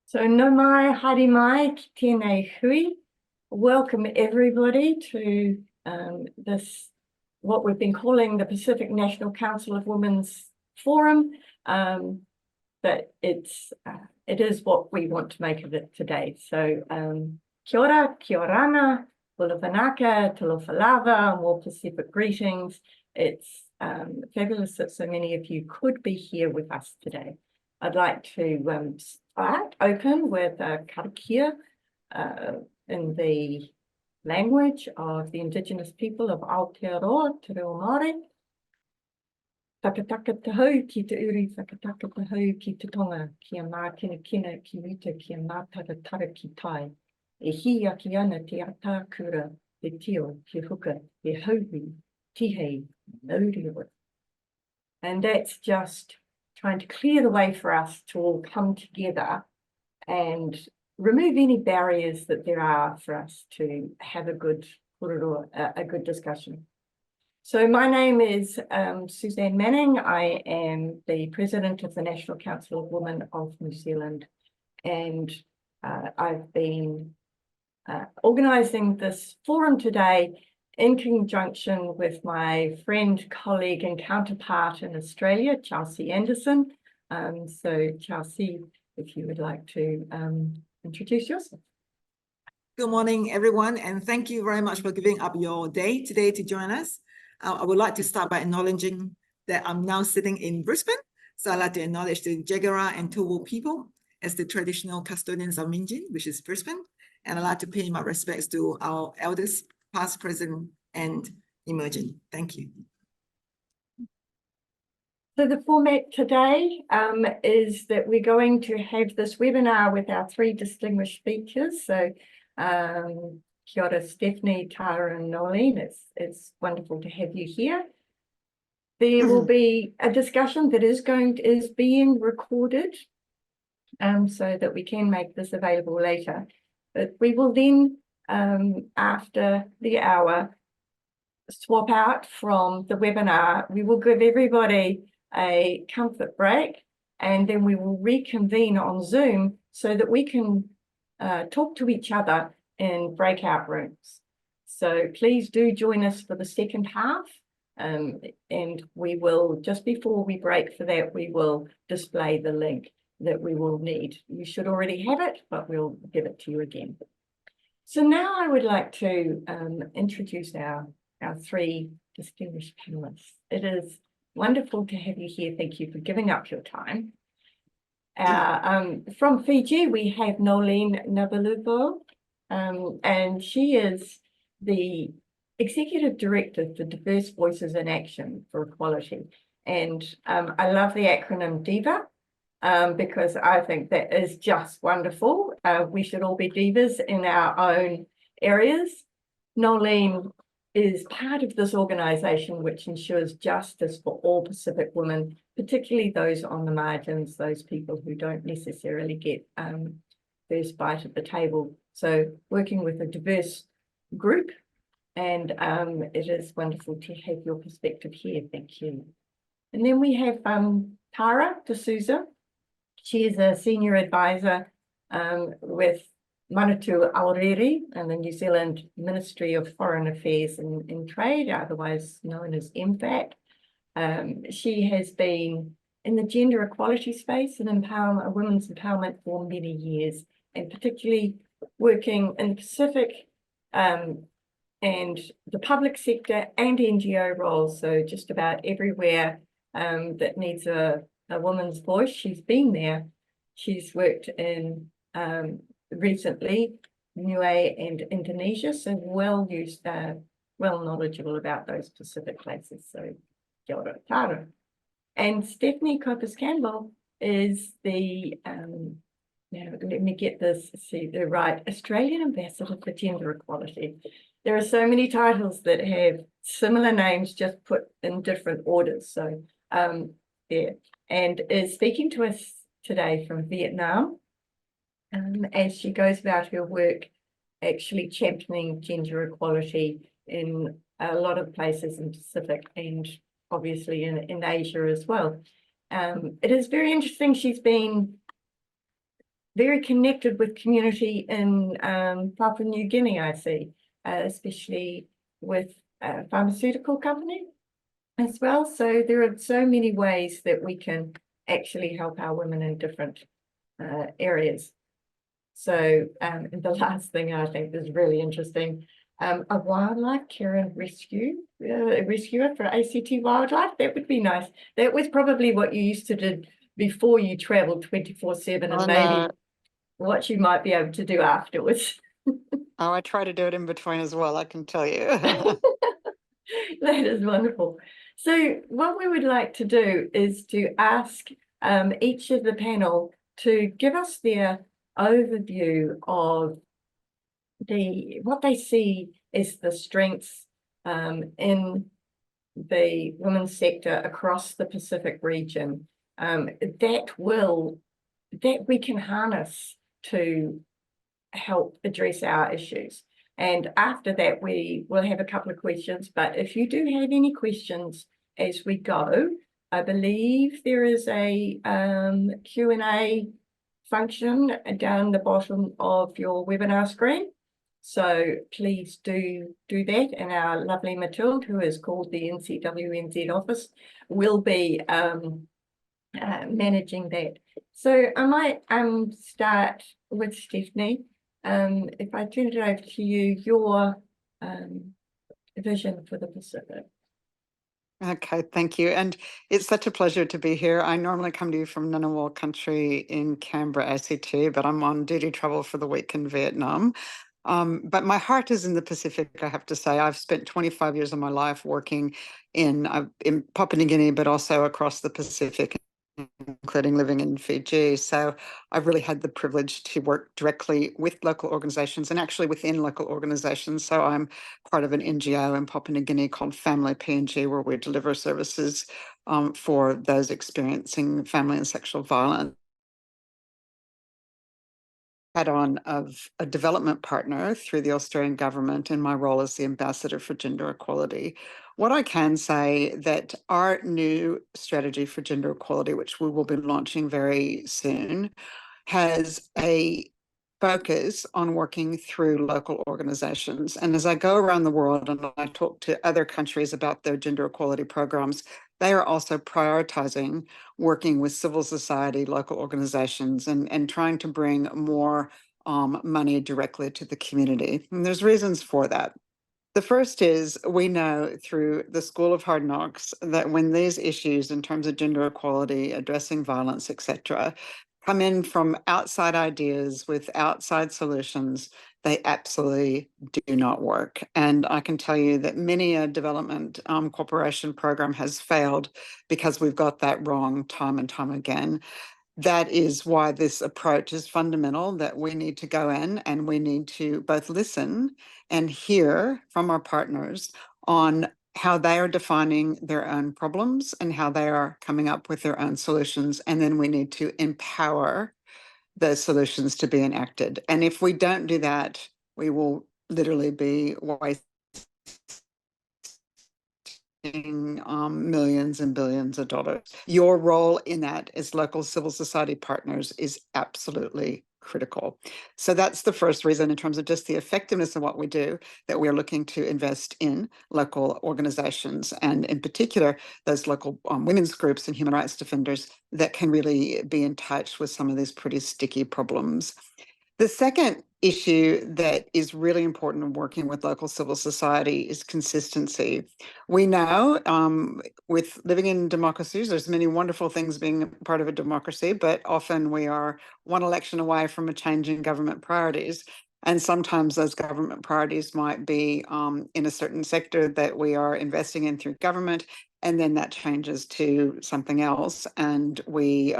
So no mai, haere mai, ki tēnei hui. Welcome everybody to this, what we've been calling the Pacific National Council of Women's Forum. But it is what we want to make of it today. So kia ora, kia orana, bula whanaka, talofa lava, more Pacific greetings. It's fabulous that so many of you could be here with us today. I'd like to open with a karakia in the language of the Indigenous people of Aotearoa, Te Reo Māori. Whakataka te hau ki te uri, whakataka te hau ki te tonga, kia mā kina kina ki rita, kia mā taratara ki tai. E hi aki ana te ata kura, te tio, te huka, te hauhi, tihei, nauriwa. And that's just trying to clear the way for us to all come together and remove any barriers that there are for us to have a good discussion. So my name is Suzanne Manning. I am the president of the National Council of Women of New Zealand, and I've been organising this forum today in conjunction with my friend, colleague and counterpart in Australia, Chelsea Anderson. So Chelsea, if you would like to introduce yourself. Good morning, everyone, and thank you very much for giving up your day today to join us. I would like to start by acknowledging that I'm now sitting in Brisbane. So I'd like to acknowledge the Jagera and Tuwul people as the traditional custodians of Minjin, which is Brisbane. And I'd like to pay my respects to our elders, past, present, and emerging. Thank you. So the format today is that we're going to have this webinar with our three distinguished speakers. So kia ora, Stephanie, Tara and Noelene. It's wonderful to have you here. There will be a discussion that is being recorded so that we can make this available later. But we will then, after the hour, swap out from the webinar. We will give everybody a comfort break, and then we will reconvene on Zoom so that we can talk to each other in breakout rooms. So please do join us for the second half, and we will, just before we break for that, we will display the link that we will need. You should already have it, but we'll give it to you again. So now I would like to introduce our three distinguished panelists. It is wonderful to have you here. Thank you for giving up your time. From Fiji, we have Noelene Nabulivou, and she is the Executive Director for Diverse Voices in Action for Equality. And I love the acronym DIVA because I think that is just wonderful. We should all be divas in our own areas. Noelene is part of this organisation which ensures justice for all Pacific women, particularly those on the margins, those people who don't necessarily get first bite at the table. So working with a diverse group, and it is wonderful to have your perspective here. Thank you. And then we have Tara D'Souza. She is a senior advisor with Manatū Aorere and the New Zealand Ministry of Foreign Affairs and Trade, otherwise known as MFAT. She has been in the gender equality space and women's empowerment for many years, and particularly working in the Pacific and the public sector and NGO roles. So just about everywhere that needs a woman's voice, she's been there. She's worked in recently Niue and Indonesia, so well knowledgeable about those Pacific places. So kia ora, Tara. And Stephanie Copus Campbell is the now let me get this right, Australian Ambassador for Gender Equality. There are so many titles that have similar names just put in different orders. So yeah, and is speaking to us today from Vietnam. As she goes about her work actually championing gender equality in a lot of places in Pacific and obviously in Asia as well. It is very interesting. She's been very connected with community in Papua New Guinea, I see, especially with a pharmaceutical company as well. So there are so many ways that we can actually help our women in different areas. So the last thing I think is really interesting, a wildlife care and rescuer for ACT Wildlife, that would be nice. That was probably what you used to do before you traveled 24/7, and maybe what you might be able to do afterwards. Oh, I try to do it in between as well, I can tell you. That is wonderful. So what we would like to do is to ask each of the panel to give us their overview of what they see as the strengths in the women's sector across the Pacific region that we can harness to help address our issues. And after that, we will have a couple of questions. But if you do have any questions as we go, I believe there is a Q&A function down the bottom of your webinar screen. So please do that. And our lovely Matilda, who is called the NCWNZ office, will be managing that. So I might start with Stephanie. If I turn it over to you, your vision for the Pacific. Okay, thank you. And it's such a pleasure to be here. I normally come to you from Ngunnawal country in Canberra, ACT, but I'm on duty travel for the week in Vietnam. But my heart is in the Pacific, I have to say. I've spent 25 years of my life working in Papua New Guinea, but also across the Pacific, including living in Fiji. So I've really had the privilege to work directly with local organisations and actually within local organisations. So I'm part of an NGO in Papua New Guinea called Family PNG, where we deliver services for those experiencing family and sexual violence. Add-on of a development partner through the Australian government in my role as the ambassador for gender equality. What I can say that our new strategy for gender equality, which we will be launching very soon, has a focus on working through local organizations. And as I go around the world and I talk to other countries about their gender equality programs, they are also prioritizing working with civil society, local organizations, and trying to bring more money directly to the community. And there's reasons for that. The first is we know through the School of Hard Knocks that when these issues in terms of gender equality, addressing violence, etc., come in from outside ideas with outside solutions, they absolutely do not work. And I can tell you that many a development cooperation program has failed because we've got that wrong time and time again. That is why this approach is fundamental, that we need to go in and we need to both listen and hear from our partners on how they are defining their own problems and how they are coming up with their own solutions. And then we need to empower those solutions to be enacted. And if we don't do that, we will literally be wasting millions and billions of dollars. Your role in that as local civil society partners is absolutely critical. So that's the first reason in terms of just the effectiveness of what we do, that we're looking to invest in local organizations and in particular those local women's groups and human rights defenders that can really be in touch with some of these pretty sticky problems. The second issue that is really important in working with local civil society is consistency. We know with living in democracies, there's many wonderful things being part of a democracy, but often we are one election away from a change in government priorities. And sometimes those government priorities might be in a certain sector that we are investing in through government, and then that changes to something else. And we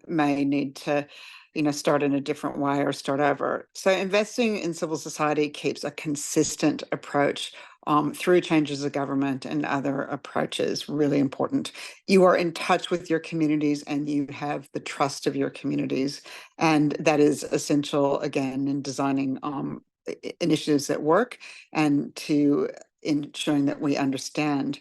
may need to start in a different way or start over. So investing in civil society keeps a consistent approach through changes of government and other approaches, really important. You are in touch with your communities and you have the trust of your communities. And that is essential, again, in designing initiatives that work and to ensuring that we understand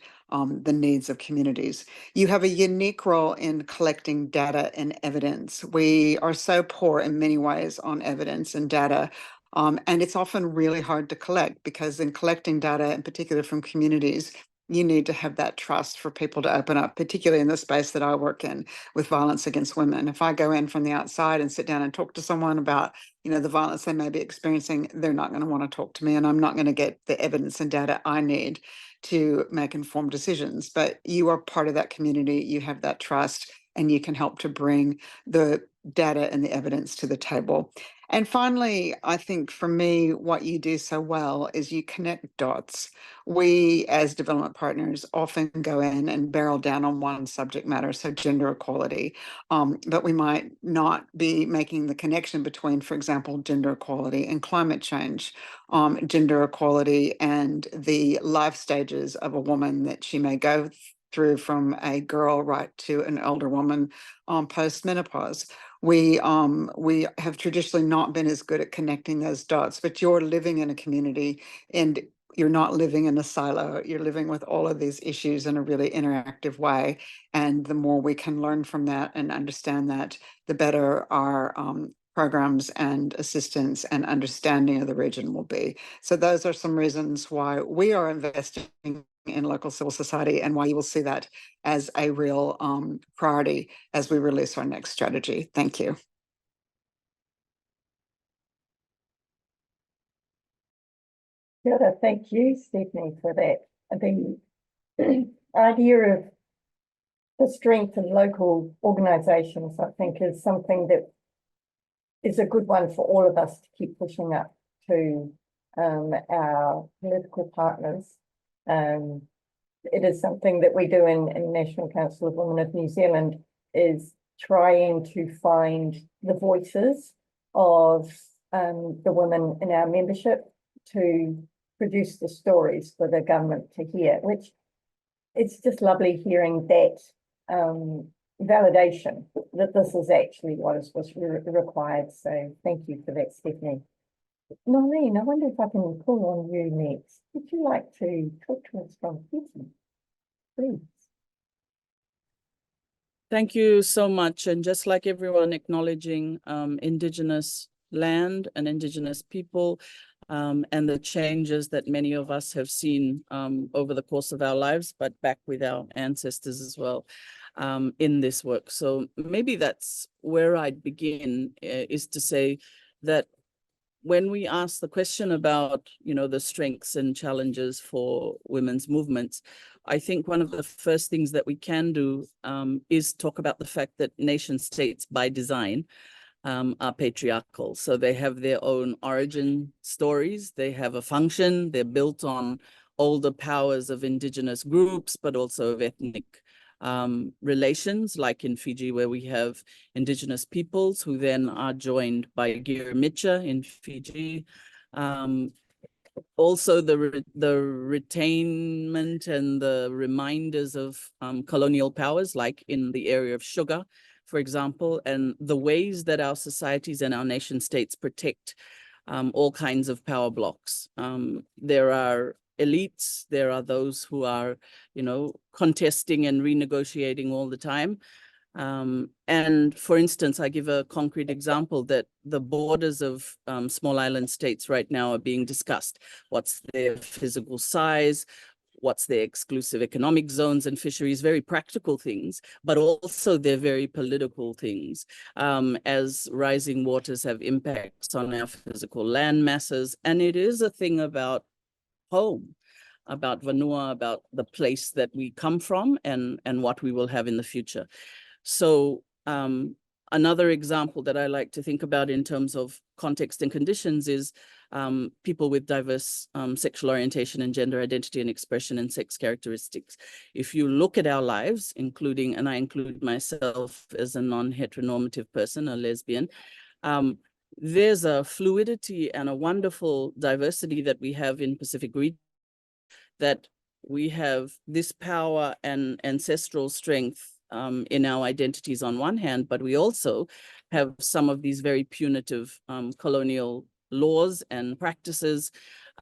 the needs of communities. You have a unique role in collecting data and evidence. We are so poor in many ways on evidence and data, and it's often really hard to collect, because in collecting data, in particular from communities, you need to have that trust for people to open up, particularly in the space that I work in with violence against women. If I go in from the outside and sit down and talk to someone about, the violence they may be experiencing, they're not going to want to talk to me, and I'm not going to get the evidence and data I need to make informed decisions. But you are part of that community, you have that trust, and you can help to bring the data and the evidence to the table. And finally, I think for me, what you do so well is you connect dots. We, as development partners, often go in and barrel down on one subject matter, so gender equality, but we might not be making the connection between, for example, gender equality and climate change, gender equality and the life stages of a woman that she may go through, from a girl right to an older woman post-menopause. We have traditionally not been as good at connecting those dots, but you're living in a community and you're not living in a silo. You're living with all of these issues in a really interactive way. And the more we can learn from that and understand that, the better our programs and assistance and understanding of the region will be. So those are some reasons why we are investing in local civil society, and why you will see that as a real priority as we release our next strategy. Thank you. Good. Thank you, Stephanie, for that. The idea of the strength of local organisations, I think, is something that is a good one for all of us to keep pushing up to our political partners. It is something that we do in National Council of Women of New Zealand, is trying to find the voices of the women in our membership to produce the stories for the government to hear, which it's just lovely hearing that validation that this is actually what is required. So thank you for that, Stephanie. Noelene, I wonder if I can pull on you next. Would you like to talk to us from Fjii, please? Thank you so much. And just like everyone acknowledging Indigenous land and Indigenous people and the changes that many of us have seen over the course of our lives, but back with our ancestors as well in this work. So maybe that's where I'd begin, is to say that when we ask the question about, the strengths and challenges for women's movements, I think one of the first things that we can do is talk about the fact that nation states by design are patriarchal. So they have their own origin stories, they have a function, they're built on older powers of Indigenous groups, but also of ethnic relations, like in Fiji, where we have Indigenous peoples who then are joined by Girimicha in Fiji. Also the retainment and the reminders of colonial powers, like in the area of sugar, for example, and the ways that our societies and our nation states protect all kinds of power blocks. There are elites, there are those who are, contesting and renegotiating all the time. And for instance, I give a concrete example that the borders of small island states right now are being discussed. What's their physical size? What's their exclusive economic zones and fisheries? Very practical things, but also they're very political things, as rising waters have impacts on our physical land masses. And it is a thing about home, about Vanua, about the place that we come from and what we will have in the future. So another example that I like to think about in terms of context and conditions is people with diverse sexual orientation and gender identity and expression and sex characteristics. If you look at our lives, including, and I include myself as a non-heteronormative person, a lesbian, there's a fluidity and a wonderful diversity that we have in Pacific region, that we have this power and ancestral strength in our identities on one hand, but we also have some of these very punitive colonial laws and practices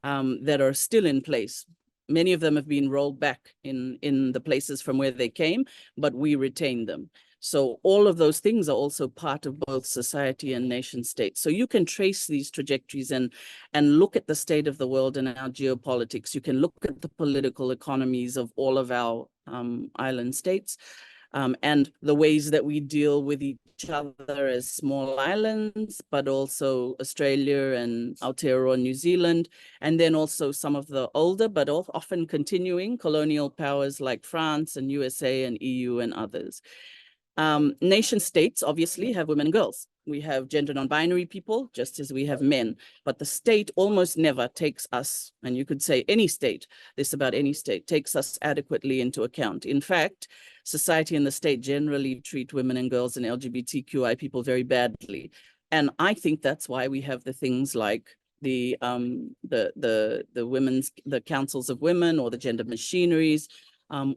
that are still in place, many of them have been rolled back in the places from where they came, but we retain them. So all of those things are also part of both society and nation states. So you can trace these trajectories and look at the state of the world and our geopolitics. You can look at the political economies of all of our island states, and the ways that we deal with each other as small islands, but also Australia and Aotearoa, New Zealand, and then also some of the older, but often continuing colonial powers like France and USA and EU and others. Nation states obviously have women and girls. We have gender non-binary people, just as we have men, but the state almost never takes us, and you could say any state, this about any state, takes us adequately into account. In fact, society and the state generally treat women and girls and LGBTQI people very badly. And I think that's why we have the things like the councils of women or the gender machineries,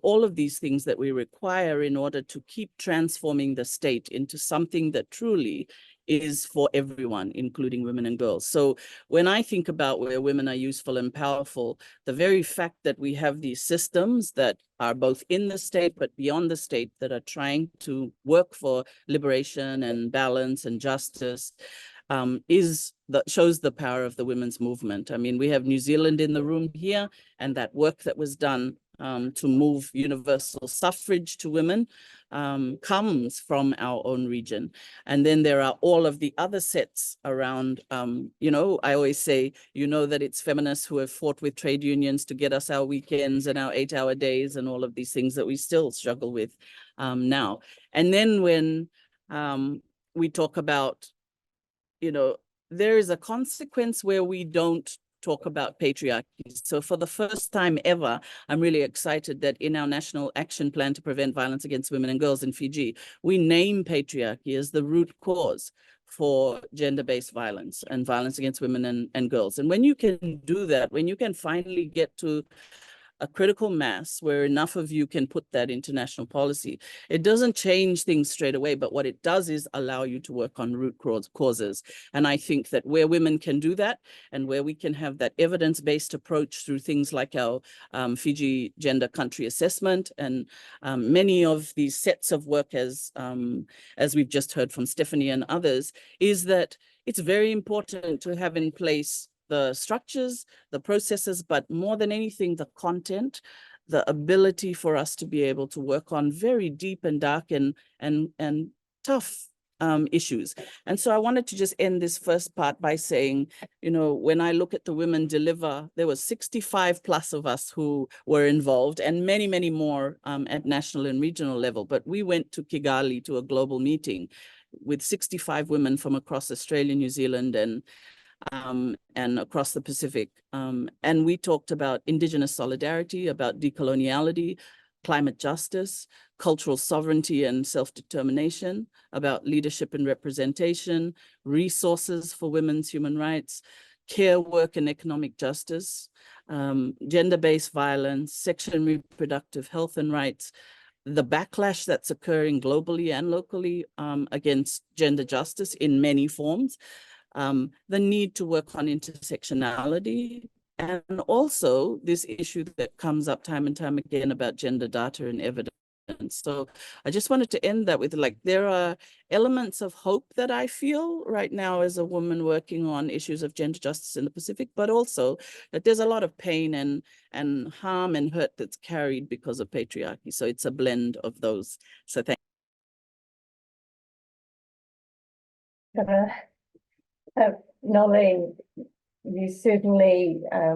all of these things that we require in order to keep transforming the state into something that truly is for everyone, including women and girls. So when I think about where women are useful and powerful, the very fact that we have these systems that are both in the state but beyond the state that are trying to work for liberation and balance and justice shows the power of the women's movement. I mean, we have New Zealand in the room here, and that work that was done to move universal suffrage to women comes from our own region. And then there are all of the other sets around, you know, I always say, you know, that it's feminists who have fought with trade unions to get us our weekends and our 8-hour days and all of these things that we still struggle with now. And then when we talk about, you know, there is a consequence where we don't talk about patriarchy. So for the first time ever, I'm really excited that in our National Action Plan to Prevent Violence Against Women and Girls in Fiji, we name patriarchy as the root cause for gender-based violence and violence against women and girls. And when you can do that, when you can finally get to a critical mass where enough of you can put that into national policy, it doesn't change things straight away, but what it does is allow you to work on root causes. And I think that where women can do that and where we can have that evidence-based approach through things like our Fiji Gender Country Assessment and many of these sets of work, as we've just heard from Stephanie and others, is that it's very important to have in place the structures, the processes, but more than anything, the content, the ability for us to be able to work on very deep and dark and tough issues. And so I wanted to just end this first part by saying, you know, when I look at the Women Deliver, there was 65 plus of us who were involved and many, many more at national and regional level. But we went to Kigali to a global meeting with 65 women from across Australia, New Zealand, and across the Pacific. And we talked about Indigenous solidarity, about decoloniality, climate justice, cultural sovereignty and self-determination, about leadership and representation, resources for women's human rights, care work and economic justice, gender-based violence, sexual and reproductive health and rights, the backlash that's occurring globally and locally against gender justice in many forms, the need to work on intersectionality, and also this issue that comes up time and time again about gender data and evidence. So I just wanted to end that with, like, there are elements of hope that I feel right now as a woman working on issues of gender justice in the Pacific, but also that there's a lot of pain and harm and hurt that's carried because of patriarchy. So it's a blend of those. So thank you. Noelene, you certainly, I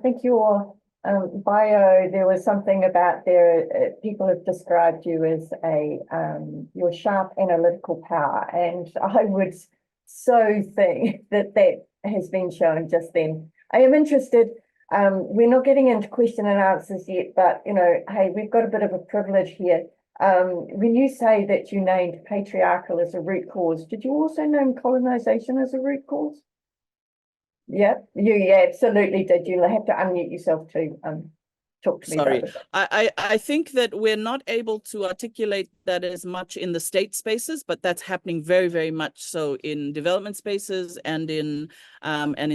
think your bio, there was something about there, people have described you as your sharp analytical power, and I would so think that that has been shown just then. I am interested, we're not getting into question and answers yet, but, you know, hey, we've got a bit of a privilege here. When you say that you named patriarchal as a root cause, did you also name colonization as a root cause? Yeah, you absolutely did. You'll have to unmute yourself to talk to me. Sorry, about it. I think that we're not able to articulate that as much in the state spaces, but that's happening very, very much so in development spaces and in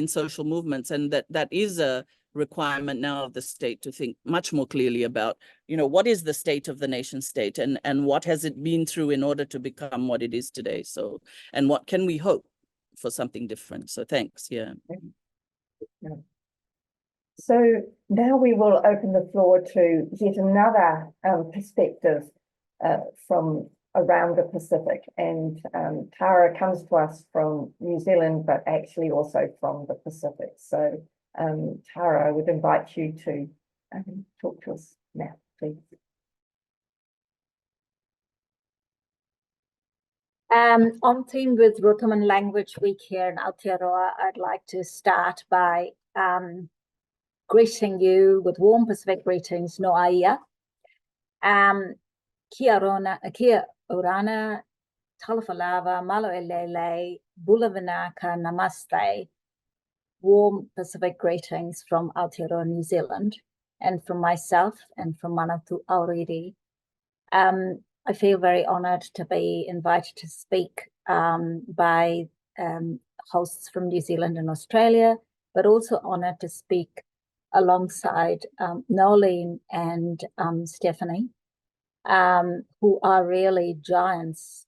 social movements, and that is a requirement now of the state to think much more clearly about, what is the state of the nation state and what has it been through in order to become what it is today. So, and what can we hope for something different? So thanks, yeah. So now we will open the floor to yet another perspective from around the Pacific. And Tara comes to us from New Zealand, but actually also from the Pacific. So Tara, I would invite you to talk to us now, please. On theme with Rotuman Language Week here in Aotearoa, I'd like to start by greeting you with warm Pacific greetings, no aia. Kia orana, talafalava, malo elele, bulavanaka, namaste. Warm Pacific greetings from Aotearoa, New Zealand, and from myself and from Manatū Aorere. I feel very honoured to be invited to speak by hosts from New Zealand and Australia, but also honoured to speak alongside Noelene and Stephanie, who are really giants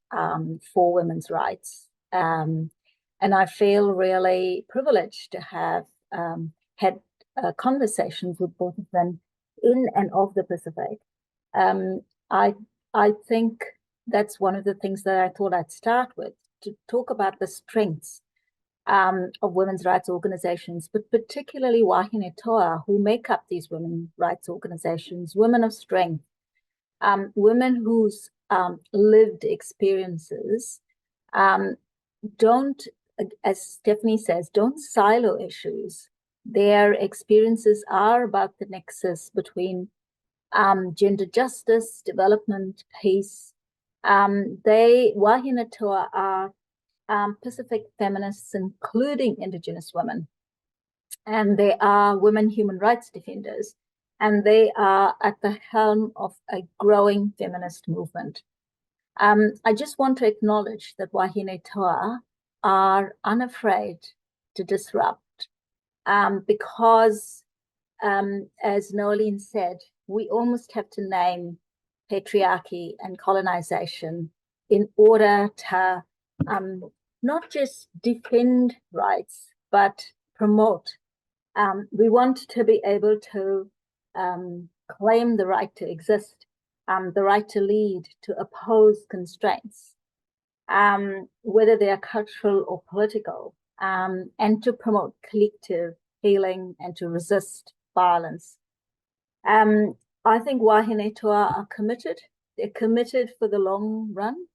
for women's rights. And I feel really privileged to have had conversations with both of them in and of the Pacific. I think that's one of the things that I thought I'd start with, to talk about the strengths of women's rights organizations, but particularly Wahine Toa, who make up these women's rights organizations, women of strength, women whose lived experiences don't, as Stephanie says, don't silo issues. Their experiences are about the nexus between gender justice, development, peace. Wahine Toa are Pacific feminists, including Indigenous women. And they are women human rights defenders. And they are at the helm of a growing feminist movement. I just want to acknowledge that Wahine Toa are unafraid to disrupt because, as Noelene said, we almost have to name patriarchy and colonization in order to not just defend rights, but promote. We want to be able to claim the right to exist, the right to lead, to oppose constraints, whether they are cultural or political, and to promote collective healing and to resist violence. I think Wahine Toa are committed. They're committed for the long run.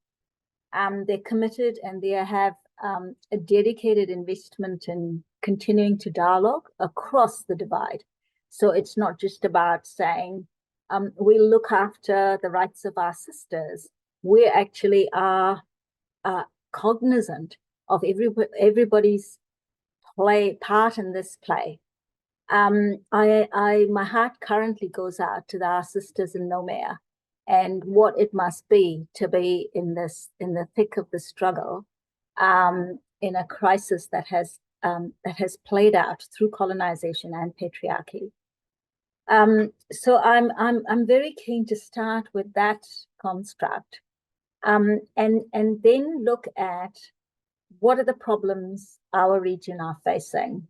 They're committed and they have a dedicated investment in continuing to dialogue across the divide. So it's not just about saying, we look after the rights of our sisters. We actually are cognizant of everybody's part in this play. My heart currently goes out to our sisters in Nomea and what it must be to be in the thick of the struggle, in a crisis that has played out through colonization and patriarchy. So I'm very keen to start with that construct, and then look at what are the problems our region are facing.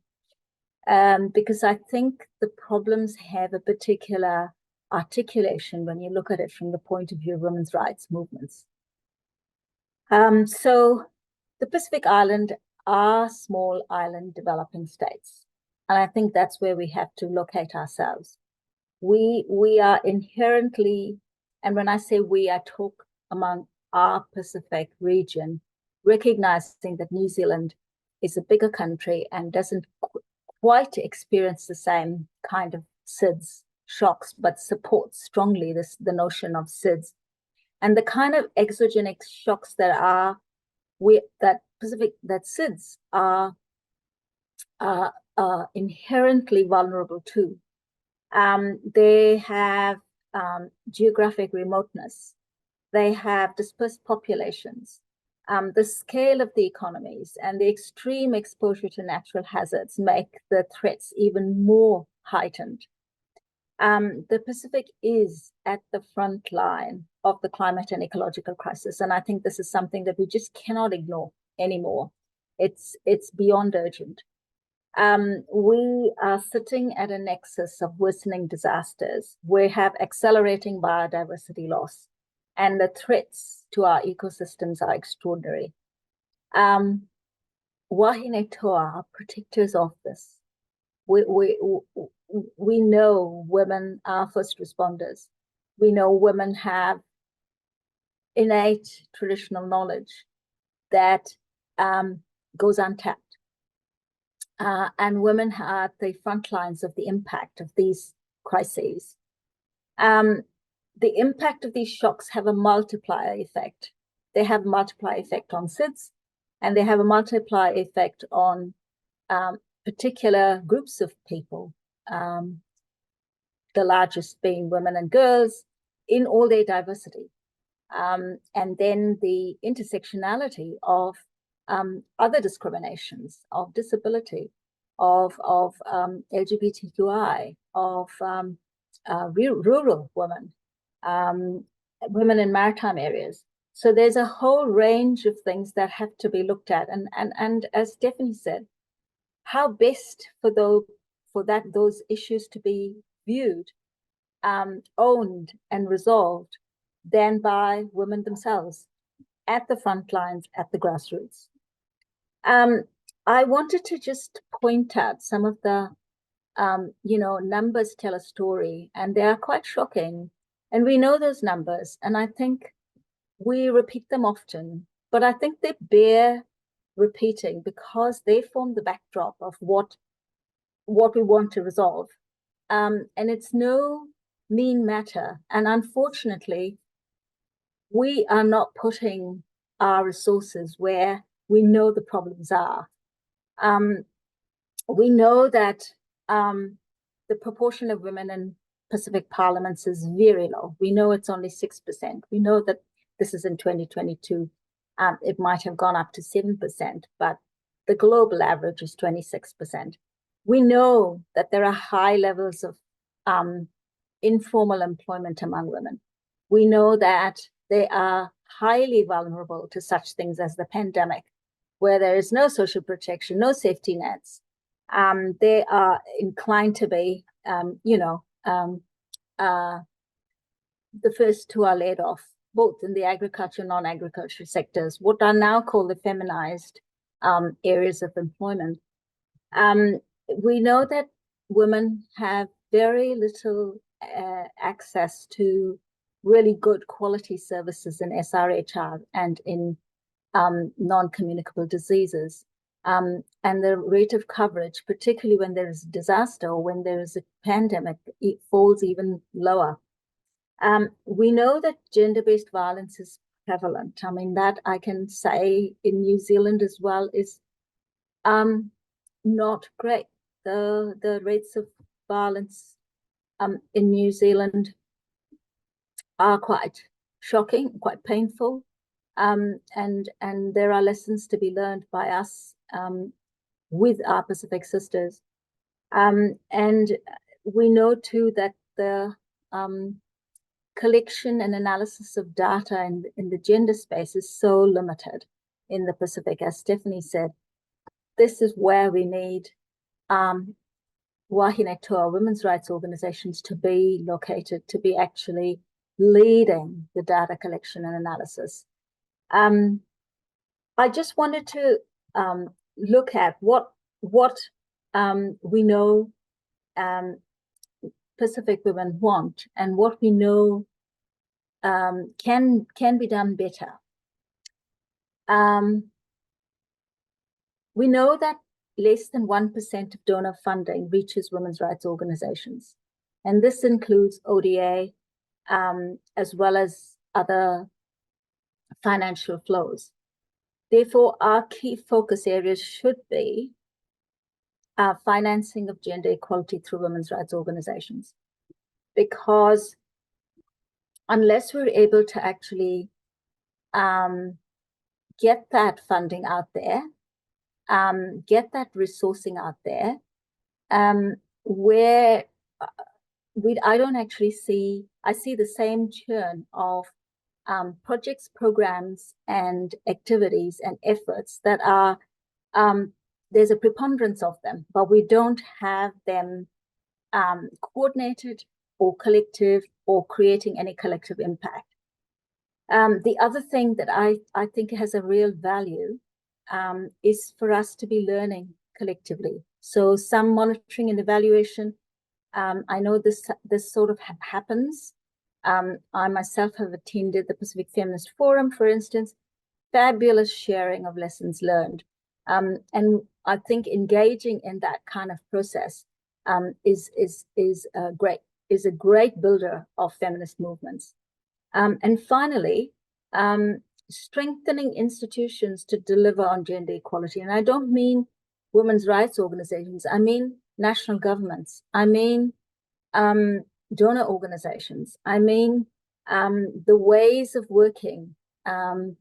Because I think the problems have a particular articulation when you look at it from the point of view of women's rights movements. So the Pacific Island are small island developing states. And I think that's where we have to locate ourselves. We are inherently, and when I say we, I talk among our Pacific region, recognizing that New Zealand is a bigger country and doesn't quite experience the same kind of SIDS shocks, but supports strongly the notion of SIDS. And the kind of exogenic shocks that SIDS are inherently vulnerable to. They have geographic remoteness. They have dispersed populations. The scale of the economies and the extreme exposure to natural hazards make the threats even more heightened. The Pacific is at the front line of the climate and ecological crisis, and I think this is something that we just cannot ignore anymore. It's beyond urgent. We are sitting at a nexus of worsening disasters. We have accelerating biodiversity loss, and the threats to our ecosystems are extraordinary. Wahine toa are protectors of this. We know women are first responders. We know women have innate traditional knowledge that goes untapped. And women are at the front lines of the impact of these crises. The impact of these shocks have a multiplier effect. They have a multiplier effect on SIDS, and they have a multiplier effect on particular groups of people, the largest being women and girls in all their diversity. And then the intersectionality of other discriminations, of disability, of LGBTQI, of rural women, women in maritime areas. So there's a whole range of things that have to be looked at. And as Stephanie said, how best for those issues to be viewed, owned and resolved than by women themselves at the front lines, at the grassroots. I wanted to just point out some of the, numbers tell a story, and they are quite shocking. And we know those numbers, and I think we repeat them often, but I think they bear repeating because they form the backdrop of what we want to resolve. And it's no mean matter. And unfortunately, we are not putting our resources where we know the problems are. We know that the proportion of women in Pacific parliaments is very low. We know it's only 6%. We know that this is in 2022. It might have gone up to 7%, but the global average is 26%. We know that there are high levels of informal employment among women. We know that they are highly vulnerable to such things as the pandemic, where there is no social protection, no safety nets. They are inclined to be, the first who are laid off, both in the agriculture and non-agriculture sectors, what are now called the feminized areas of employment. We know that women have very little access to really good quality services in SRHR and in non-communicable diseases. And the rate of coverage, particularly when there is a disaster or when there is a pandemic, it falls even lower. We know that gender-based violence is prevalent. I mean, that I can say in New Zealand as well is not great. The rates of violence in New Zealand are quite shocking, quite painful. And there are lessons to be learned by us with our Pacific sisters. And we know too that the collection and analysis of data in the gender space is so limited in the Pacific. As Stephanie said, this is where we need Wahine toa, women's rights organizations, to be located, to be actually leading the data collection and analysis. I just wanted to look at what we know Pacific women want and what we know can be done better. We know that less than 1% of donor funding reaches women's rights organizations, and this includes ODA as well as other financial flows. Therefore, our key focus areas should be financing of gender equality through women's rights organizations, because unless we're able to actually get that funding out there, get that resourcing out there, where I don't actually see, I see the same churn of projects, programs, and activities and efforts that are, there's a preponderance of them, but we don't have them coordinated or collective or creating any collective impact. The other thing that I think has a real value is for us to be learning collectively. So some monitoring and evaluation, I know this sort of happens. I myself have attended the Pacific Feminist Forum, for instance, fabulous sharing of lessons learned. And I think engaging in that kind of process is a great builder of feminist movements. And finally, strengthening institutions to deliver on gender equality. And I don't mean women's rights organizations, I mean national governments, I mean donor organizations, I mean the ways of working. And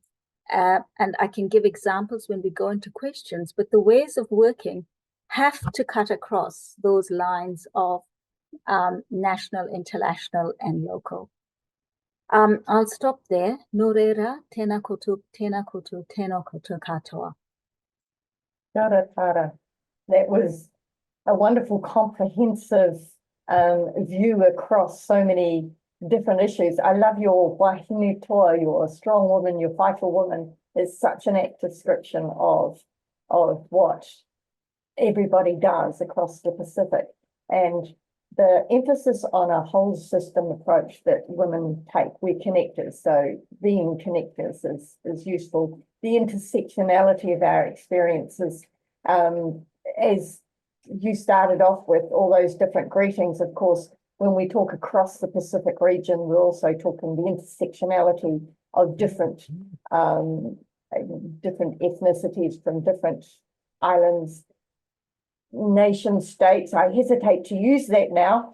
I can give examples when we go into questions, but the ways of working have to cut across those lines of national, international, and local. I'll stop there. Norera, tēnā koutou, tēnā koutou, tēnā koutou katoa. Tara, tara. That was a wonderful, comprehensive view across so many different issues. I love your wahine toa, your strong woman, your vital woman. Is such an apt description of what everybody does across the Pacific. And the emphasis on a whole system approach that women take, we're connectors, so being connectors is useful. The intersectionality of our experiences, as you started off with all those different greetings, of course, when we talk across the Pacific region, we're also talking the intersectionality of different ethnicities from different islands, nation states. I hesitate to use that now,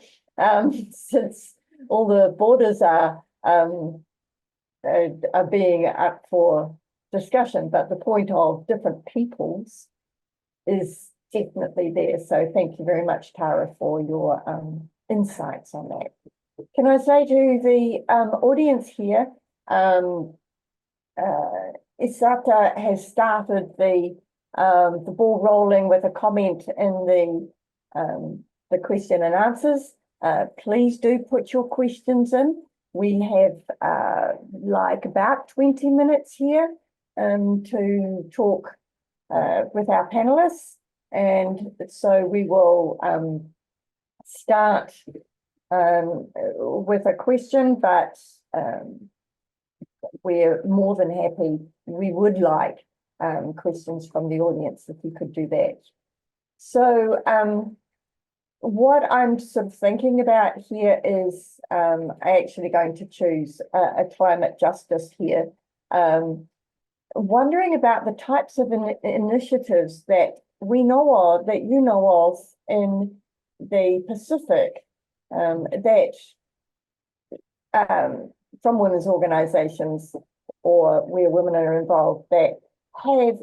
since all the borders are being up for discussion, but the point of different peoples is definitely there. So thank you very much, Tara, for your insights on that. Can I say to the audience here, Isata has started the ball rolling with a comment in the question and answers. Please do put your questions in. We have like about 20 minutes here to talk with our panelists. And so we will start with a question, but we're more than happy. We would like questions from the audience if you could do that. So what I'm sort of thinking about here is actually going to choose a climate justice here. Wondering about the types of initiatives that we know of, that you know of in the Pacific, that from women's organizations or where women are involved, that have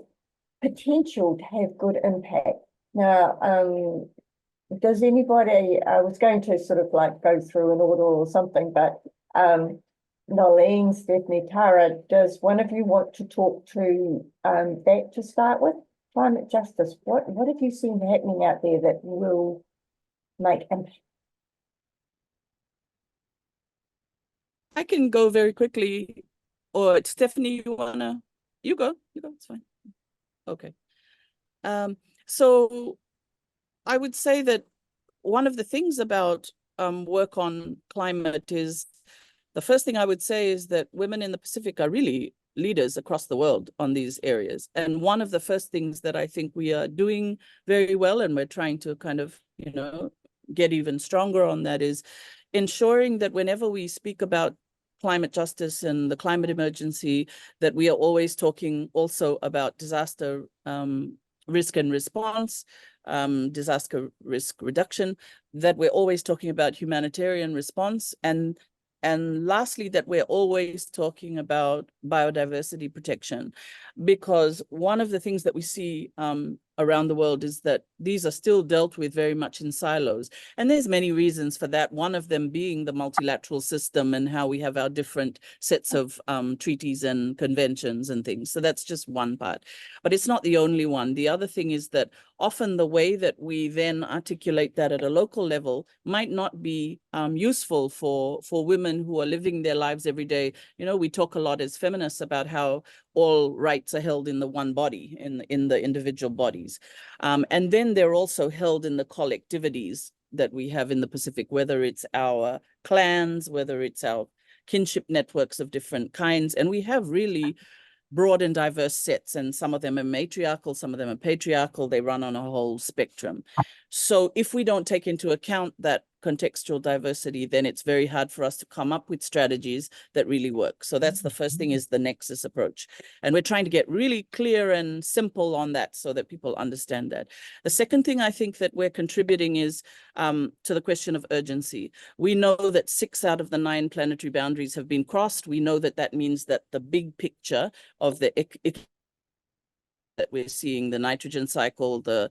potential to have good impact. Now, does anybody, I was going to sort of like go through an order or something, but Noelene, Stephanie, Tara, does one of you want to talk to that to start with? Climate justice, what have you seen happening out there that will make impact? I can go very quickly, or Stephanie, you go, it's fine. Okay. So I would say that one of the things about work on climate is, the first thing I would say is that women in the Pacific are really leaders across the world on these areas. And one of the first things that I think we are doing very well, and we're trying to kind of, get even stronger on that, is ensuring that whenever we speak about climate justice and the climate emergency, that we are always talking also about disaster risk and response, disaster risk reduction, that we're always talking about humanitarian response, and lastly, that we're always talking about biodiversity protection, because one of the things that we see around the world is that these are still dealt with very much in silos. And there's many reasons for that. One of them being the multilateral system and how we have our different sets of treaties and conventions and things. So that's just one part, but it's not the only one. The other thing is that often the way that we then articulate that at a local level might not be useful for women who are living their lives every day. You know, we talk a lot as feminists about how all rights are held in the one body, in the individual bodies. And then they're also held in the collectivities that we have in the Pacific, whether it's our clans, whether it's our kinship networks of different kinds. And we have really broad and diverse sets, and some of them are matriarchal, some of them are patriarchal. They run on a whole spectrum. So if we don't take into account that contextual diversity, then it's very hard for us to come up with strategies that really work. So that's the first thing, is the nexus approach. And we're trying to get really clear and simple on that so that people understand that. The second thing I think that we're contributing is to the question of urgency. We know that 6 out of the 9 planetary boundaries have been crossed. We know that that means that the big picture of the that we're seeing, the nitrogen cycle, the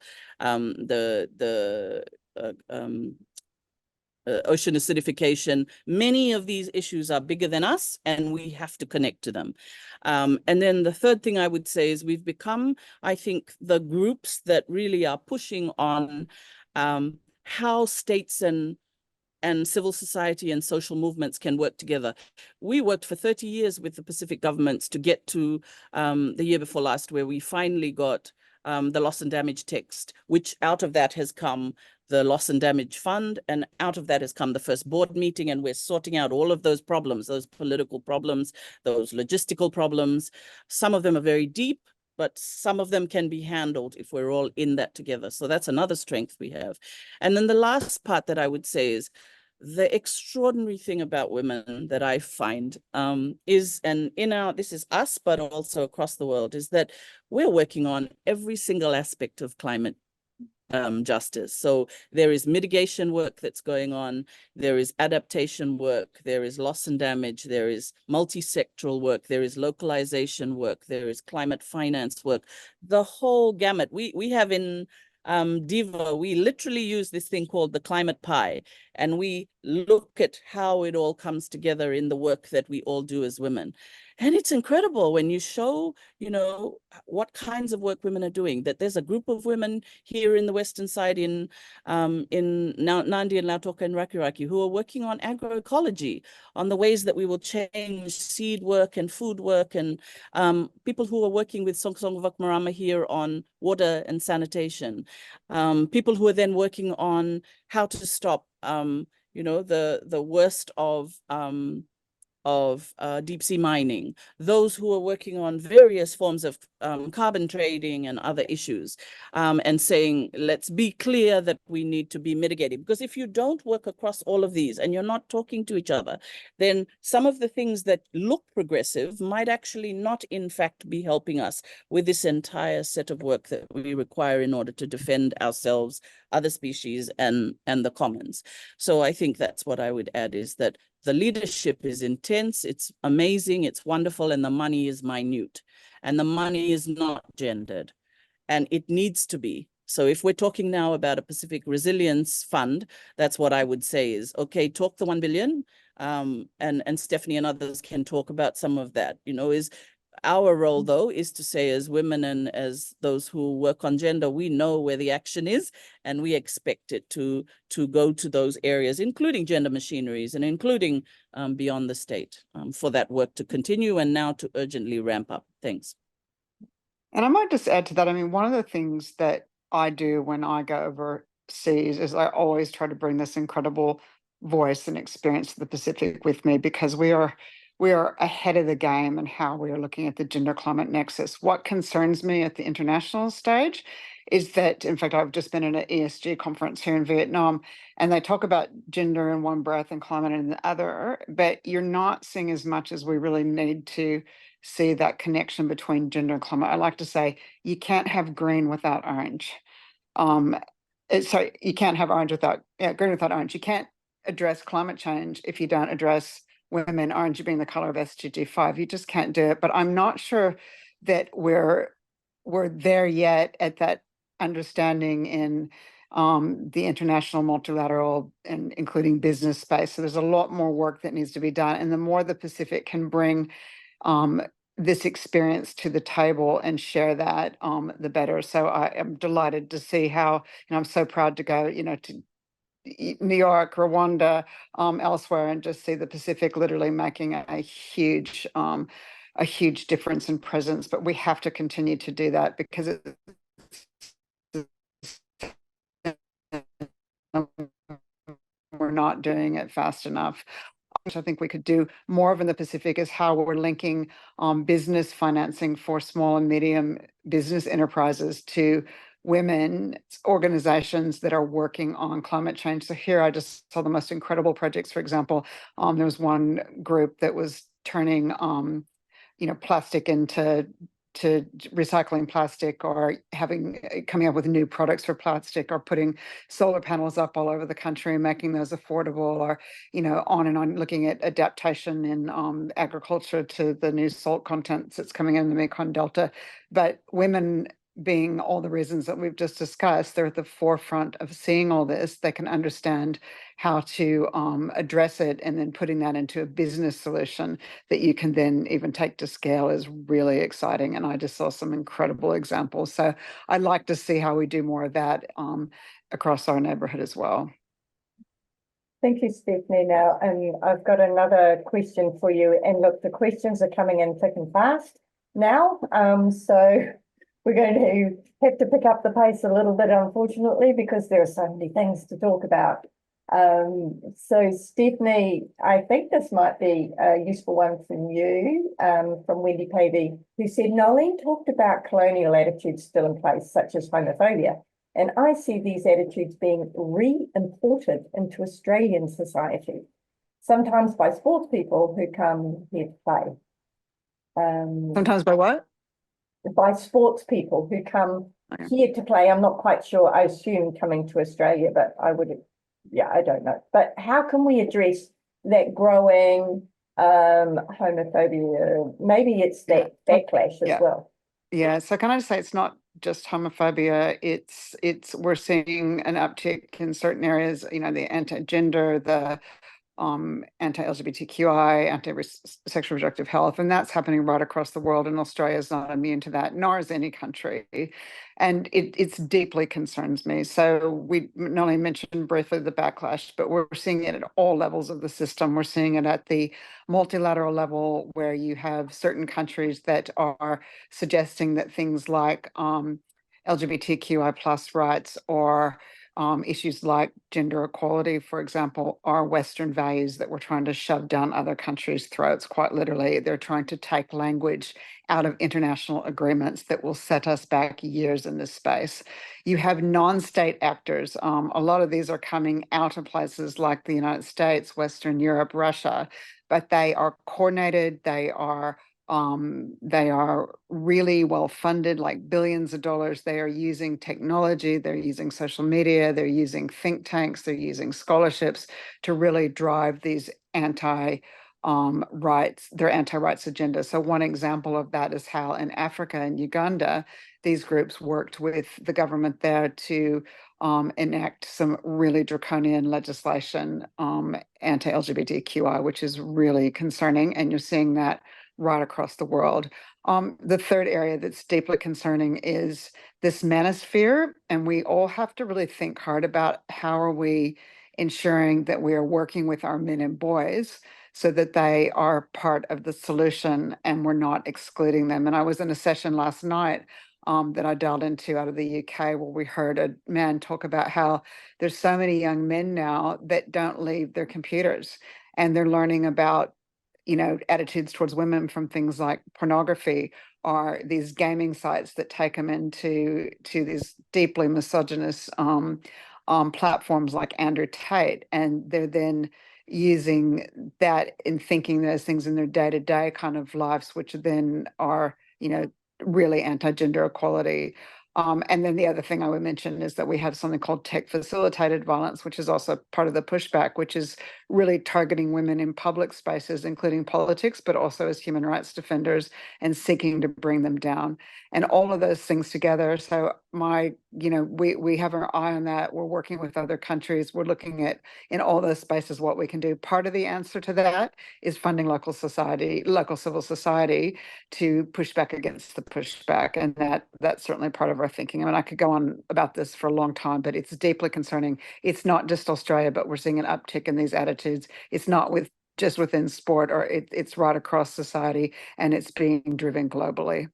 ocean acidification, many of these issues are bigger than us, and we have to connect to them. And then the third thing I would say is we've become, I think, the groups that really are pushing on how states and civil society and social movements can work together. We worked for 30 years with the Pacific governments to get to the year before last, where we finally got the loss and damage text, which out of that has come the loss and damage fund, and out of that has come the first board meeting, and we're sorting out all of those problems, those political problems, those logistical problems. Some of them are very deep, but some of them can be handled if we're all in that together. So that's another strength we have. And then the last part that I would say is the extraordinary thing about women that I find is, and this is us, but also across the world, is that we're working on every single aspect of climate justice. So there is mitigation work that's going on, there is adaptation work, there is loss and damage, there is multi-sectoral work, there is localization work, there is climate finance work, the whole gamut. We have in DIVA, we literally use this thing called the climate pie, and we look at how it all comes together in the work that we all do as women. And it's incredible when you show, you know, what kinds of work women are doing, that there's a group of women here in the Western side in Nandi and Lautoka and Rakiraki who are working on agroecology, on the ways that we will change seed work and food work, and people who are working with Songsong Vakmarama here on water and sanitation, people who are then working on how to stop, you know, the worst of deep sea mining, those who are working on various forms of carbon trading and other issues, and saying, let's be clear that we need to be mitigating. Because if you don't work across all of these and you're not talking to each other, then some of the things that look progressive might actually not, in fact, be helping us with this entire set of work that we require in order to defend ourselves, other species, and the commons. So I think that's what I would add, is that the leadership is intense, it's amazing, it's wonderful, and the money is minute. And the money is not gendered, and it needs to be. So if we're talking now about a Pacific Resilience Fund, that's what I would say is, okay, talk the 1 billion, and Stephanie and others can talk about some of that, you know, is our role, though, is to say, as women and as those who work on gender, we know where the action is, and we expect it to go to those areas, including gender machineries and including beyond the state, for that work to continue and now to urgently ramp up. Thanks. And I might just add to that. I mean, one of the things that I do when I go overseas is I always try to bring this incredible voice and experience of the Pacific with me, because we are ahead of the game in how we are looking at the gender climate nexus. What concerns me at the international stage is that, in fact, I've just been at an ESG conference here in Vietnam, and they talk about gender in one breath and climate in the other, but you're not seeing as much as we really need to see that connection between gender and climate. I like to say you can't have green without orange. So you can't have orange without green without orange. You can't address climate change if you don't address women, orange being the color of SDG 5. You just can't do it. But I'm not sure that we're there yet at that understanding in the international multilateral and including business space. So there's a lot more work that needs to be done. And the more the Pacific can bring this experience to the table and share that, the better. So I am delighted to see how, I'm so proud to go, to New York, Rwanda, elsewhere, and just see the Pacific literally making a huge difference in presence. But we have to continue to do that because we're not doing it fast enough. Which I think we could do more of in the Pacific is how we're linking business financing for small and medium business enterprises to women organizations that are working on climate change. So here I just saw the most incredible projects. For example, there was one group that was turning plastic into recycling plastic, or coming up with new products for plastic, or putting solar panels up all over the country and making those affordable, or on and on, looking at adaptation in agriculture to the new salt contents that's coming in the Mekong Delta. But women, being all the reasons that we've just discussed, they're at the forefront of seeing all this. They can understand how to address it, and then putting that into a business solution that you can then even take to scale is really exciting. And I just saw some incredible examples. So I'd like to see how we do more of that across our neighborhood as well. Thank you, Stephanie. Now, I've got another question for you. And look, the questions are coming in thick and fast now. So we're going to have to pick up the pace a little bit, unfortunately, because there are so many things to talk about. So Stephanie, I think this might be a useful one from you, from Wendy Pavey, who said, Noelene talked about colonial attitudes still in place, such as homophobia. And I see these attitudes being re-imported into Australian society, sometimes by sports people who come here to play. Sometimes by what? By sports people who come here to play. I'm not quite sure. I assume coming to Australia, but I don't know. But how can we address that growing homophobia? Maybe it's that backlash as well. Yeah. So can I just say it's not just homophobia? We're seeing an uptick in certain areas. The anti-gender, the anti-LGBTQI, anti-sexual reproductive health, and that's happening right across the world, and Australia is not immune to that, nor is any country. And it's deeply concerns me. So we not only mentioned briefly the backlash, but we're seeing it at all levels of the system. We're seeing it at the multilateral level, where you have certain countries that are suggesting that things like LGBTQI plus rights, or issues like gender equality, for example, are Western values that we're trying to shove down other countries' throats. Quite literally, they're trying to take language out of international agreements that will set us back years in this space. You have non-state actors. A lot of these are coming out of places like the United States, Western Europe, Russia, but they are coordinated. They are really well funded, like billions of dollars. They are using technology, they're using social media, they're using think tanks, they're using scholarships to really drive these anti-rights agenda. So one example of that is how in Africa and Uganda, these groups worked with the government there to enact some really draconian legislation, anti-LGBTQI, which is really concerning. And you're seeing that right across the world. The third area that's deeply concerning is this manosphere, and we all have to really think hard about how are we ensuring that we are working with our men and boys so that they are part of the solution and we're not excluding them. And I was in a session last night that I dialed into out of the UK, where we heard a man talk about how there's so many young men now that don't leave their computers, and they're learning about attitudes towards women from things like pornography, or these gaming sites that take them into these deeply misogynist platforms like Andrew Tate, and they're then using that in thinking those things in their day-to-day kind of lives, which then are really anti-gender equality. And then the other thing I would mention is that we have something called tech facilitated violence, which is also part of the pushback, which is really targeting women in public spaces, including politics, but also as human rights defenders, and seeking to bring them down. And all of those things together. So we have our eye on that. We're working with other countries. We're looking at in all those spaces what we can do. Part of the answer to that is funding local civil society to push back against the pushback. And that's certainly part of our thinking. I mean, I could go on about this for a long time, but it's deeply concerning. It's not just Australia, but we're seeing an uptick in these attitudes. It's not just within sport, or it's right across society, and it's being driven globally.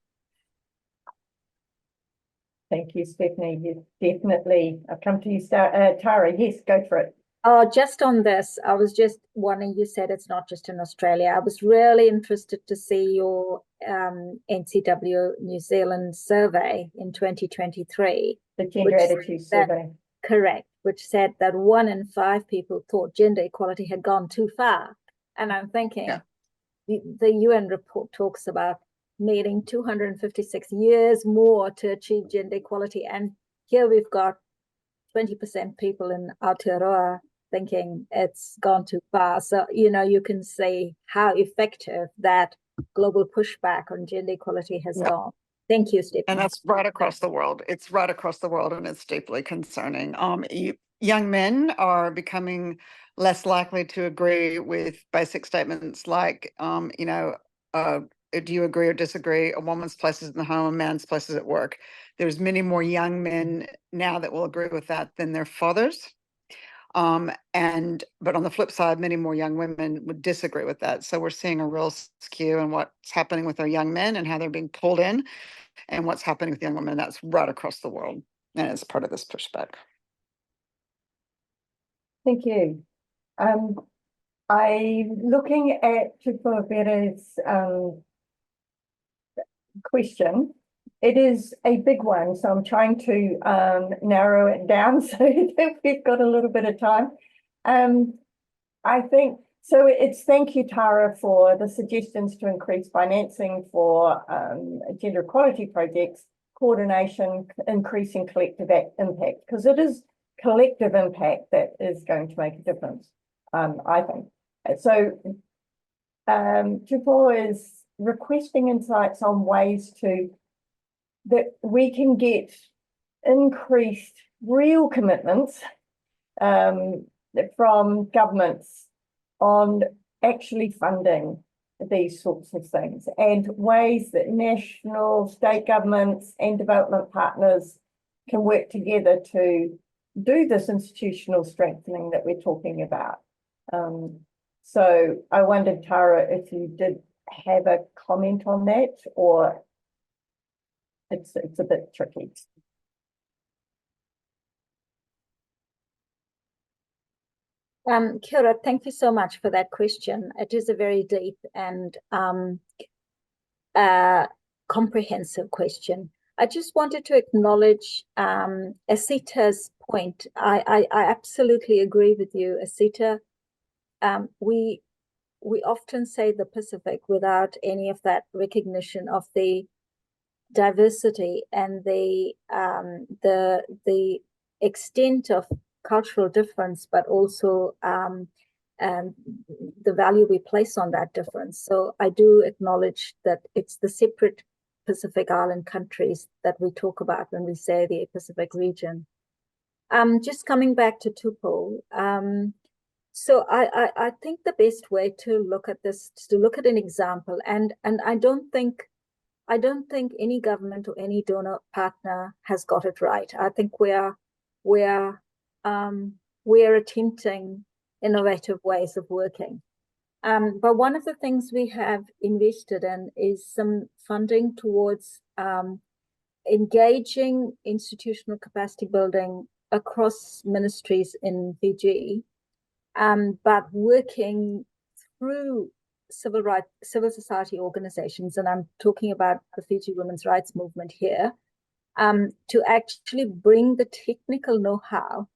Thank you, Stephanie. You definitely, I'll come to you, Tara. Yes, go for it. Just on this, I was just wondering, you said it's not just in Australia. I was really interested to see your NCW New Zealand survey in 2023. The Gender Attitude Survey. Correct, which said that 1 in 5 people thought gender equality had gone too far. And I'm thinking, the UN report talks about needing 256 years more to achieve gender equality. And here we've got 20% people in Aotearoa thinking it's gone too far. So, you can see how effective that global pushback on gender equality has gone. Thank you, Stephanie. And that's right across the world. It's right across the world, and it's deeply concerning. Young men are becoming less likely to agree with basic statements like, do you agree or disagree? A woman's place is in the home, a man's place is at work. There's many more young men now that will agree with that than their fathers. But on the flip side, many more young women would disagree with that. So we're seeing a real skew in what's happening with our young men and how they're being pulled in, and what's happening with young women. That's right across the world, and it's part of this pushback. Thank you. I'm looking at Tupuapere's question. It is a big one, so I'm trying to narrow it down so that we've got a little bit of time. I think, so it's thank you, Tara, for the suggestions to increase financing for gender equality projects, coordination, increasing collective impact, because it is collective impact that is going to make a difference, I think. So Tupo is requesting insights on ways that we can get increased real commitments from governments on actually funding these sorts of things, and ways that national, state governments and development partners can work together to do this institutional strengthening that we're talking about. So I wondered, Tara, if you did have a comment on that, or it's a bit tricky. Kia ora, thank you so much for that question. It is a very deep and comprehensive question. I just wanted to acknowledge Asita's point. I absolutely agree with you, Asita. We often say the Pacific without any of that recognition of the diversity and the extent of cultural difference, but also the value we place on that difference. So I do acknowledge that it's the separate Pacific Island countries that we talk about when we say the Pacific region. Just coming back to Tupo, so I think the best way to look at this is to look at an example, and I don't think any government or any donor partner has got it right. I think we're attempting innovative ways of working. But one of the things we have invested in is some funding towards engaging institutional capacity building across ministries in Fiji, but working through civil society organizations, and I'm talking about the Fiji Women's Rights Movement here, to actually bring the technical know-how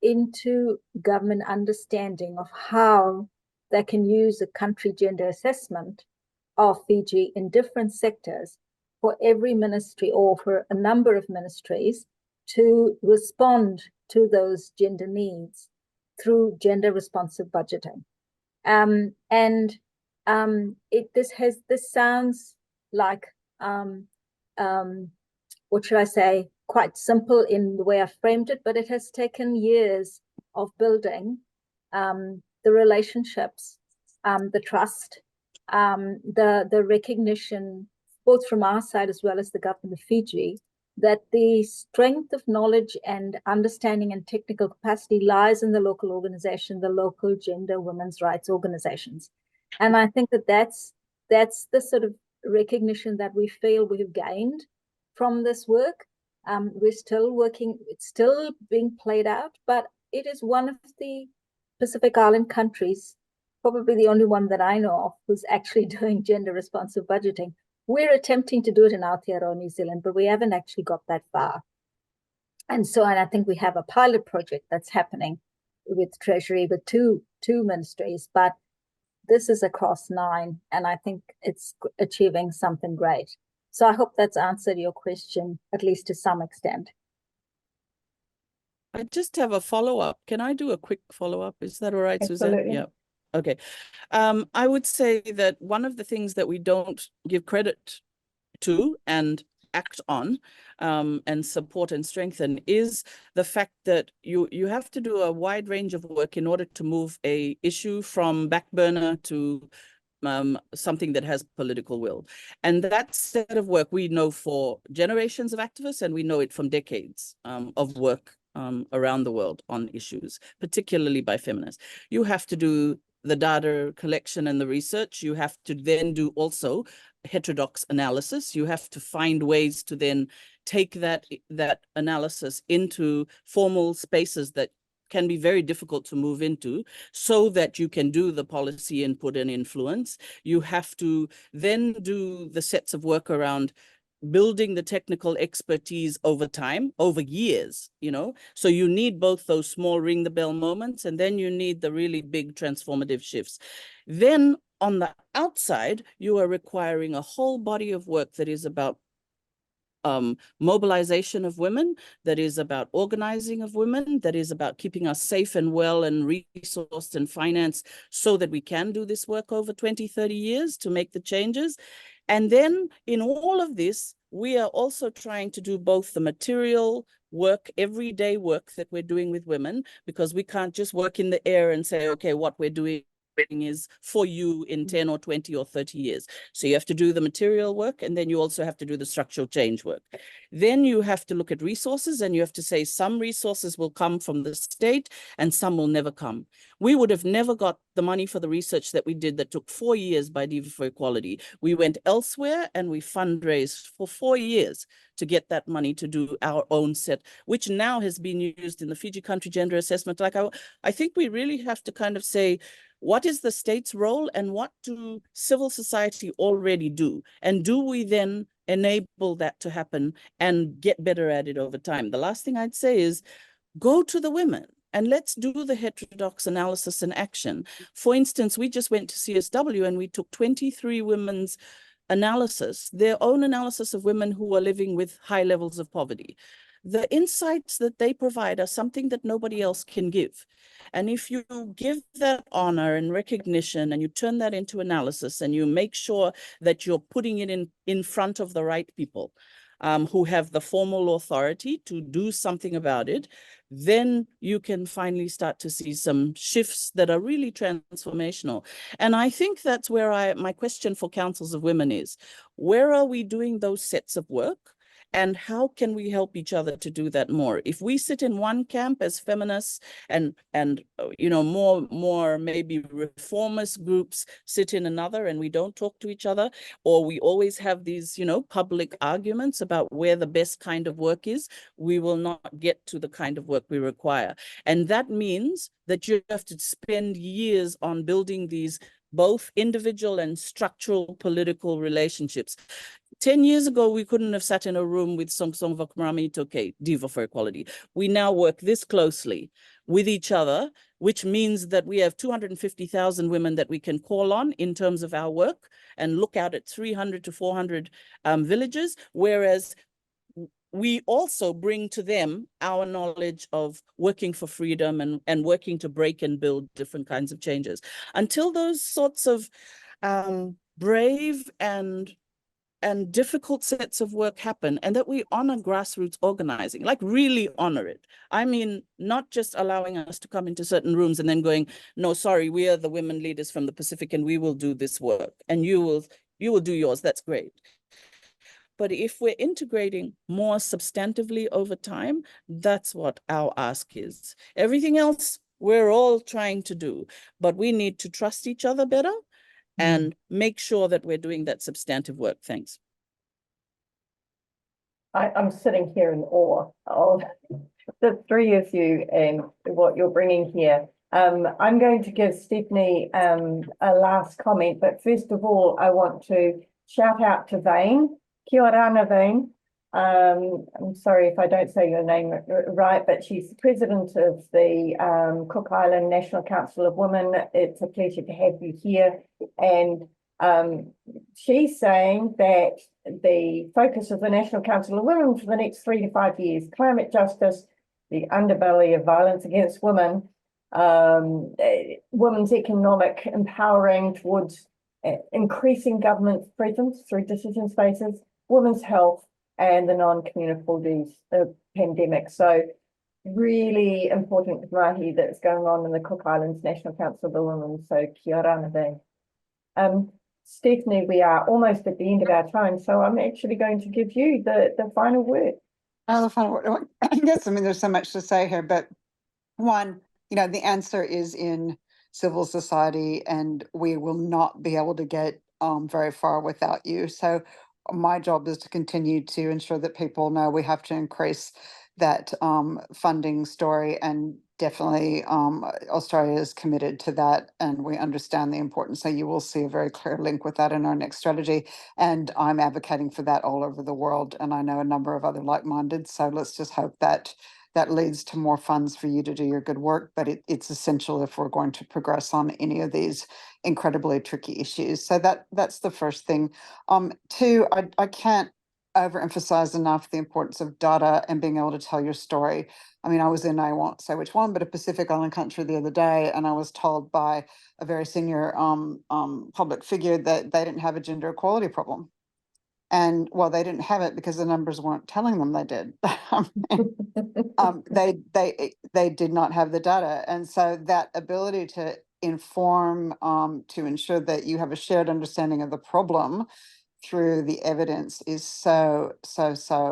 into government understanding of how they can use a country gender assessment of Fiji in different sectors for every ministry or for a number of ministries to respond to those gender needs through gender responsive budgeting. This sounds like what should I say, quite simple in the way I framed it, but it has taken years of building the relationships, the trust, the recognition, both from our side as well as the government of Fiji, that the strength of knowledge and understanding and technical capacity lies in the local organization, the local gender women's rights organizations. And I think that that's the sort of recognition that we feel we have gained from this work. We're still working, it's still being played out, but it is one of the Pacific Island countries, probably the only one that I know of, who's actually doing gender responsive budgeting. We're attempting to do it in Aotearoa, New Zealand, but we haven't actually got that far. And I think we have a pilot project that's happening with Treasury, with two ministries, but this is across 9, and I think it's achieving something great. So I hope that's answered your question, at least to some extent. I just have a follow-up. Can I do a quick follow-up? Is that all right, Suzanne? Absolutely. Yeah. Okay. I would say that one of the things that we don't give credit to and act on and support and strengthen is the fact that you have to do a wide range of work in order to move a issue from back burner to something that has political will. And that set of work we know for generations of activists, and we know it from decades of work around the world on issues, particularly by feminists. You have to do the data collection and the research. You have to then do also heterodox analysis. You have to find ways to then take that analysis into formal spaces that can be very difficult to move into so that you can do the policy input and influence. You have to then do the sets of work around building the technical expertise over time, over years, so you need both those small ring the bell moments, and then you need the really big transformative shifts. Then on the outside, you are requiring a whole body of work that is about mobilization of women, that is about organizing of women, that is about keeping us safe and well and resourced and financed so that we can do this work over 20, 30 years to make the changes. And then in all of this, we are also trying to do both the material work, everyday work that we're doing with women, because we can't just work in the air and say, okay, what we're doing is for you in 10 or 20 or 30 years. So you have to do the material work, and then you also have to do the structural change work. Then you have to look at resources, and you have to say some resources will come from the state and some will never come. We would have never got the money for the research that we did that took 4 years by DIVA for Equality. We went elsewhere and we fundraised for 4 years to get that money to do our own set, which now has been used in the Fiji Country Gender Assessment. Like I think we really have to kind of say, what is the state's role and what do civil society already do? And do we then enable that to happen and get better at it over time? The last thing I'd say is go to the women and let's do the heterodox analysis and action. For instance, we just went to CSW and we took 23 women's analysis, their own analysis of women who are living with high levels of poverty. The insights that they provide are something that nobody else can give. And if you give that honor and recognition and you turn that into analysis and you make sure that you're putting it in front of the right people who have the formal authority to do something about it, then you can finally start to see some shifts that are really transformational. And I think that's where my question for councils of women is, where are we doing those sets of work? And how can we help each other to do that more? If we sit in one camp as feminists and more maybe reformist groups sit in another and we don't talk to each other, or we always have these, public arguments about where the best kind of work is, we will not get to the kind of work we require. And that means that you have to spend years on building these both individual and structural political relationships. 10 years ago, we couldn't have sat in a room with Song Vakumrami Toke, DIVA for Equality. We now work this closely with each other, which means that we have 250,000 women that we can call on in terms of our work and look out at 300 to 400 villages, whereas we also bring to them our knowledge of working for freedom and working to break and build different kinds of changes. Until those sorts of brave and and difficult sets of work happen, and that we honor grassroots organizing, like really honor it. I mean, not just allowing us to come into certain rooms and then going, no, sorry, we are the women leaders from the Pacific and we will do this work and you will do yours. That's great. But if we're integrating more substantively over time, that's what our ask is. Everything else we're all trying to do, but we need to trust each other better and make sure that we're doing that substantive work. Thanks. I'm sitting here in awe of the three of you and what you're bringing here. I'm going to give Stephanie a last comment, but first of all, I want to shout out to Vane. Kia ora, Vane. I'm sorry if I don't say your name right, but she's the president of the Cook Island National Council of Women. It's a pleasure to have you here. And she's saying that the focus of the National Council of Women for the next 3 to 5 years, climate justice, the underbelly of violence against women, women's economic empowering towards increasing government presence through decision spaces, women's health, and the non-communicable pandemic. So really important mahi that's going on in the Cook Islands National Council of the Women. So kia ora nā. Stephanie, we are almost at the end of our time, so I'm actually going to give you the final word. The final word. Yes, I mean, there's so much to say here, but one, the answer is in civil society, and we will not be able to get very far without you. So my job is to continue to ensure that people know we have to increase that funding story, and definitely Australia is committed to that, and we understand the importance. So you will see a very clear link with that in our next strategy, and I'm advocating for that all over the world, and I know a number of other like-minded. So let's just hope that that leads to more funds for you to do your good work, but it's essential if we're going to progress on any of these incredibly tricky issues. So that's the first thing. Two, I can't overemphasize enough the importance of data and being able to tell your story. I mean, I was in, I won't say which one, but a Pacific Island country the other day, and I was told by a very senior public figure that they didn't have a gender equality problem. And well, they didn't have it because the numbers weren't telling them they did. They did not have the data. And so that ability to inform, to ensure that you have a shared understanding of the problem through the evidence is so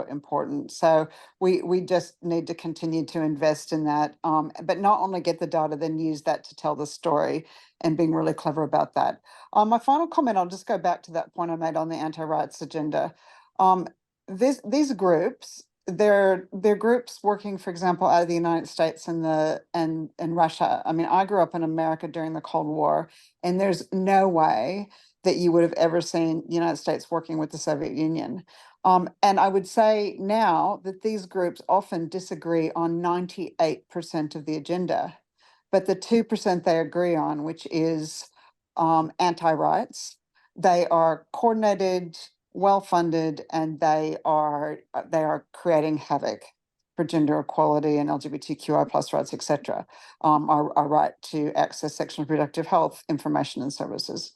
important. So we just need to continue to invest in that, but not only get the data, then use that to tell the story, and being really clever about that. My final comment, I'll just go back to that point I made on the anti-rights agenda. These groups, they're groups working, for example, out of the United States and Russia. I mean, I grew up in America during the Cold War, and there's no way that you would have ever seen the United States working with the Soviet Union. And I would say now that these groups often disagree on 98% of the agenda, but the 2% they agree on, which is anti-rights, they are coordinated, well-funded, and they are creating havoc for gender equality and LGBTQI plus rights, etc. Our right to access sexual and reproductive health information and services.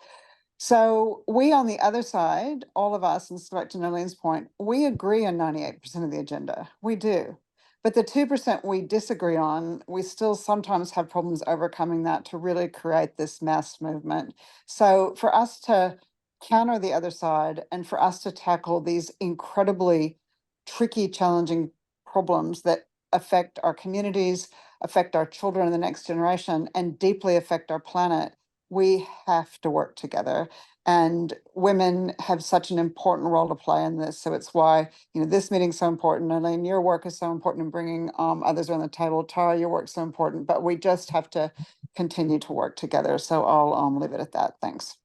So we on the other side, all of us, and back to Nolene's point, we agree on 98% of the agenda. We do. But the 2% we disagree on, we still sometimes have problems overcoming that to really create this mass movement. So for us to counter the other side, and for us to tackle these incredibly tricky, challenging problems that affect our communities, affect our children and the next generation, and deeply affect our planet, we have to work together. And women have such an important role to play in this. So it's why, this meeting's so important. Noelene, your work is so important in bringing others around the table. Tara, your work's so important, but we just have to continue to work together. So I'll leave it at that. Thanks.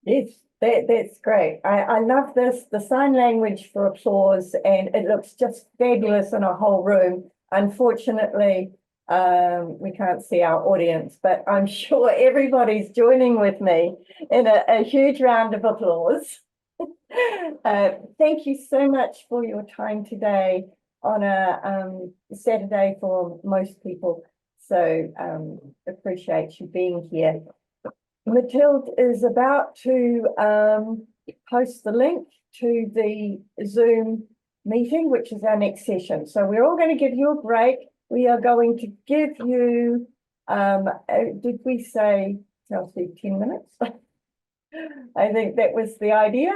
Yes, that's great. I love this, the sign language for applause, and it looks just fabulous in a whole room. Unfortunately, we can't see our audience, but I'm sure everybody's joining with me in a huge round of applause. Thank you so much for your time today on a Saturday for most people. So appreciate you being here. Mathilde is about to post the link to the Zoom meeting, which is our next session. So we're all going to give you a break. We are going to give you, did we say, Chelsea, 10 minutes? I think that was the idea.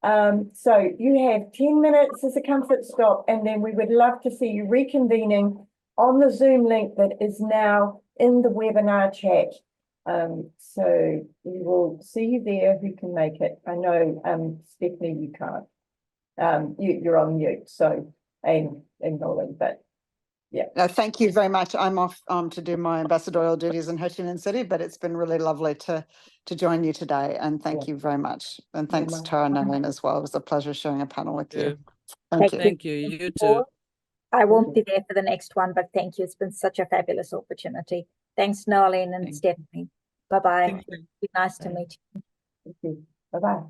So you have 10 minutes as a comfort stop, and then we would love to see you reconvening on the Zoom link that is now in the webinar chat. So we will see you there who can make it. I know, Stephanie, you can't. You're on mute, so, and Noelene, but yeah. Thank you very much. I'm off to do my ambassadorial duties in Ho Chi Minh City, but it's been really lovely to join you today, and thank you very much. And thanks, welcome. Tara and Noelene, as well. It was a pleasure sharing a panel with you. Thank you. Thank you. You too. I won't be there for the next one, but thank you. It's been such a fabulous opportunity. Thanks, Noelene and Thank you. Stephanie. Bye-bye. Thank you. Be nice to meet you. Thank you. Bye-bye.